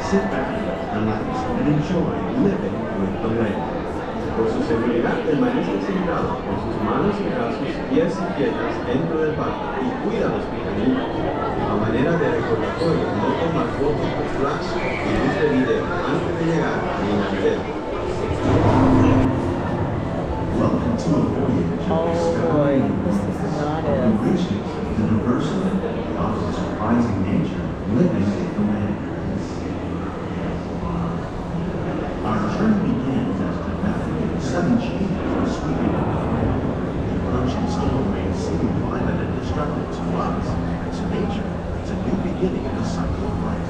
Sit back, relax, and enjoy living with the land. Por su seguridad, permanezca sentado con sus manos y brazos, pies y piernas dentro del parque y cuida los pequeñitos. A manera de recordatorio, no tomar fotos con flash y luz de video antes de llegar al inodoro. Welcome to a voyage of discovery. Enriching the diversity of surprising nature living in the land. Our journey begins as the navigate sudden changes are sweeping over. The approaching storm may seem violent and destructive to us, and to nature, it's a new beginning in the cycle of life.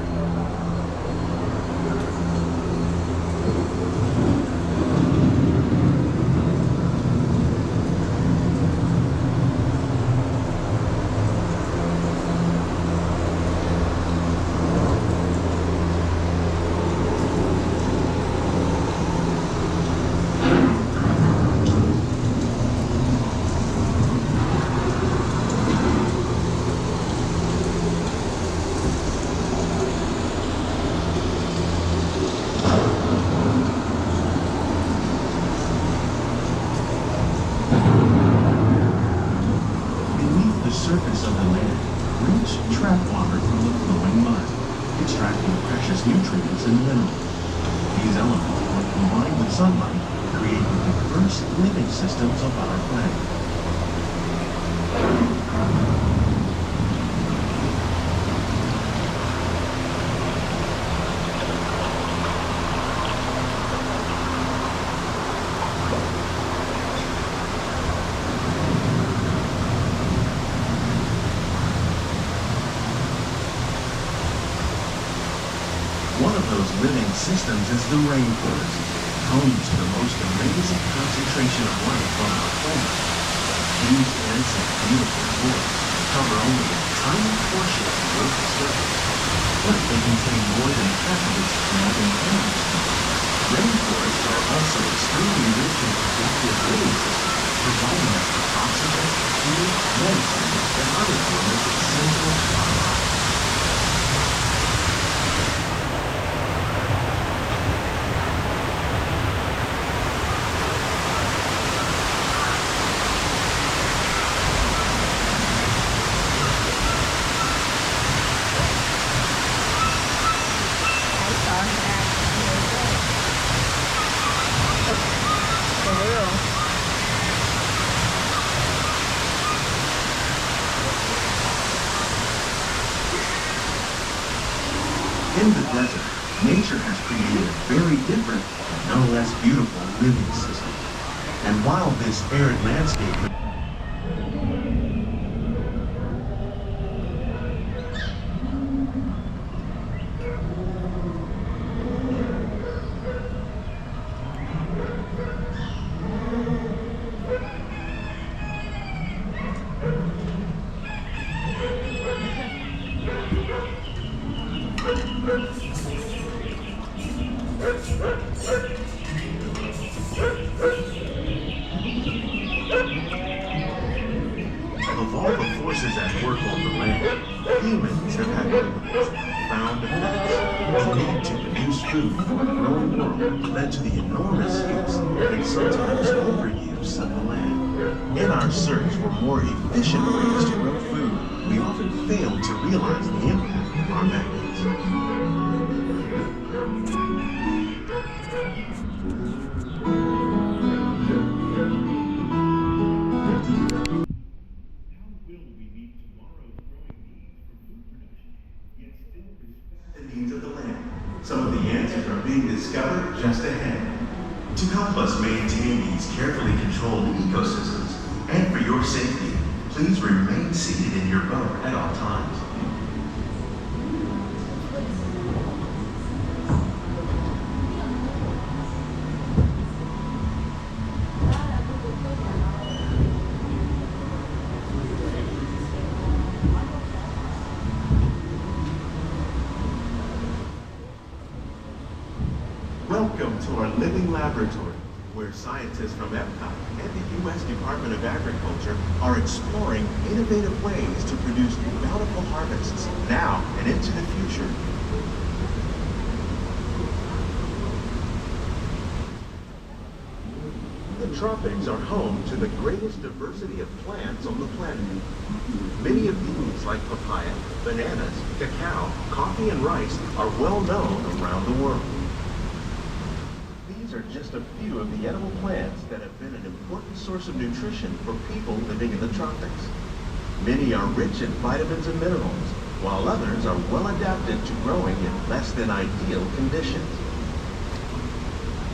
Surface of the land, rich trap water from the flowing mud, extracting precious nutrients and minerals. These elements, when combined with sunlight, create the diverse living systems of our planet. One of those living systems is the rainforest, home to the most amazing concentration of life on our planet. These dense and beautiful forests cover only a tiny portion of the Earth's surface, but they contain more than half of its surrounding animals. Rainforests are also extremely rich in productive living systems, providing us with oxygen, food, medicine, and other forms of essential life. In the desert, nature has created a very different, no less beautiful living system. And while this arid landscape of all the forces at work on the land, humans have had limits, found effects. The need to produce food for a growing world led to the enormous use and sometimes overuse of the land. In our search for more efficient ways to grow food, we often fail to realize the impact of our methods. Some of the answers are being discovered just ahead. To help us maintain these carefully controlled ecosystems, and for your safety, please remain seated in your boat at all times. Welcome to our living laboratory, where scientists from Epcot and the U.S. Department of Agriculture are exploring innovative ways to produce bountiful harvests now and into the future. tropics are home to the greatest diversity of plants on the planet. Many of these, like papaya, bananas, cacao, coffee, and rice, are well known around the world. These are just a few of the edible plants that have been an important source of nutrition for people living in the tropics. Many are rich in vitamins and minerals, while others are well adapted to growing in less than ideal conditions.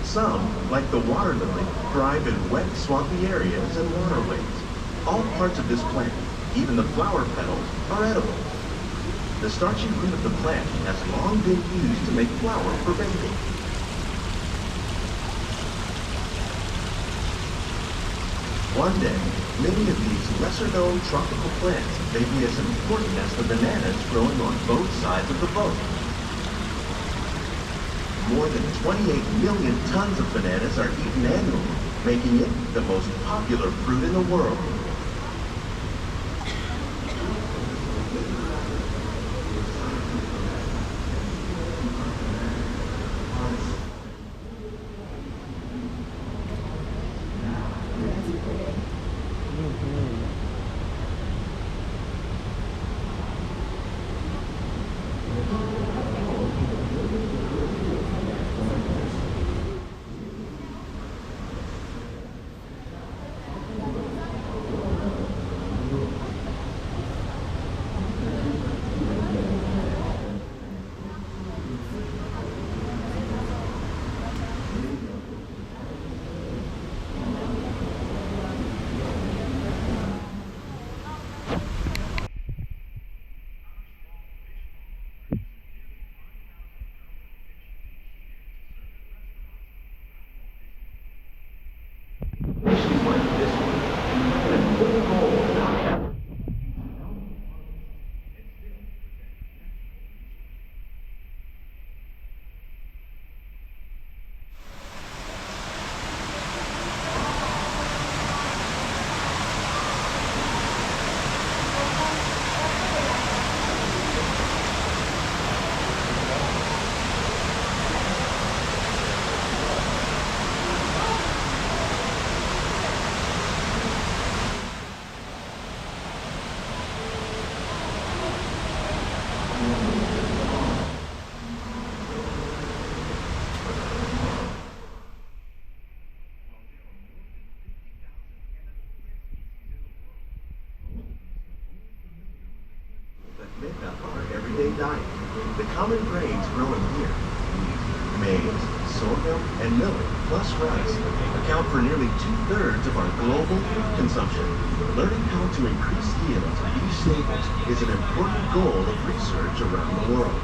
Some, like the water lily, thrive in wet, swampy areas and waterways. All parts of this plant, even the flower petals, are edible. The starchy root of the plant has long been used to make flour for baking. One day, many of these lesser-known tropical plants may be as important as the bananas growing on both sides of the boat. More than 28 million tons of bananas are eaten annually, making it the most popular fruit in the world. Everyday diet. The common grains growing here, wheat, maize, sorghum, and millet, plus rice, account for nearly 2/3 of our global food consumption. Learning how to increase yields of these staples is an important goal of research around the world.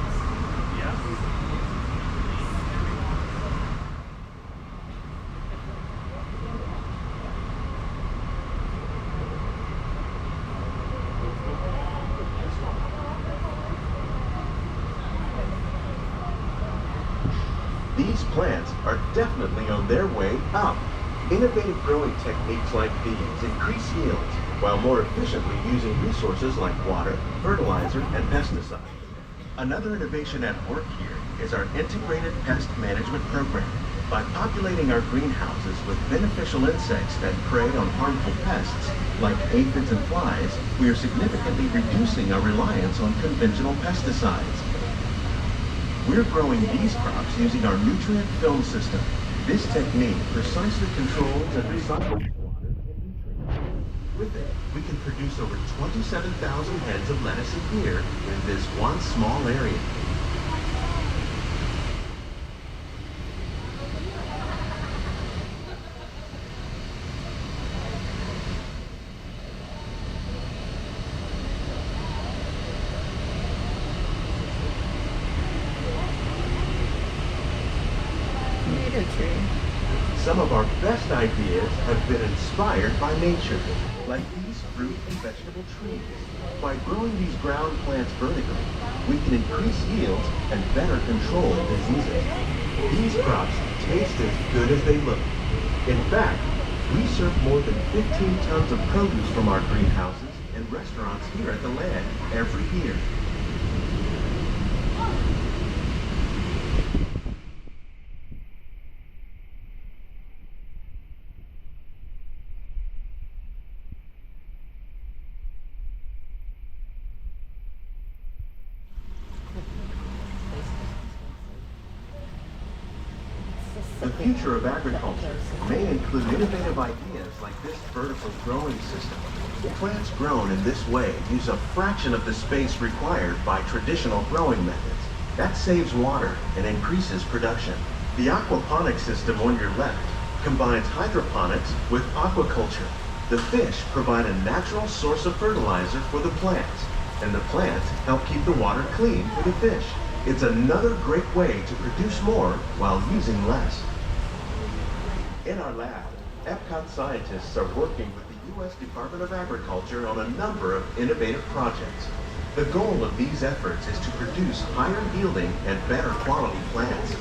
These plants are definitely on their way up. Innovative growing techniques like these increase yields while more efficiently using resources like water, fertilizer, and pesticides. Another innovation at work here is our integrated pest management program. By populating our greenhouses with beneficial insects that prey on harmful pests like aphids and flies, we are significantly reducing our reliance on conventional pesticides. We're growing these crops using our nutrient film system. This technique precisely controls and recycles water and nutrients. With it, we can produce over 27,000 heads of lettuce a year in this one small area. Some of our best ideas have been inspired by nature, like these fruit and vegetable trees. By growing these ground plants vertically, we can increase yields and better control diseases. These crops taste as good as they look. In fact, we serve more than 15 tons of produce from our greenhouses and restaurants here at the land every year. The future of agriculture may include innovative ideas like this vertical growing system. Plants grown in this way use a fraction of the space required by traditional growing methods. That saves water and increases production. The aquaponics system on your left combines hydroponics with aquaculture. The fish provide a natural source of fertilizer for the plants, and the plants help keep the water clean for the fish. It's another great way to produce more while using less. In our lab, Epcot scientists are working with the U.S. Department of Agriculture on a number of innovative projects. The goal of these efforts is to produce higher yielding and better quality plants.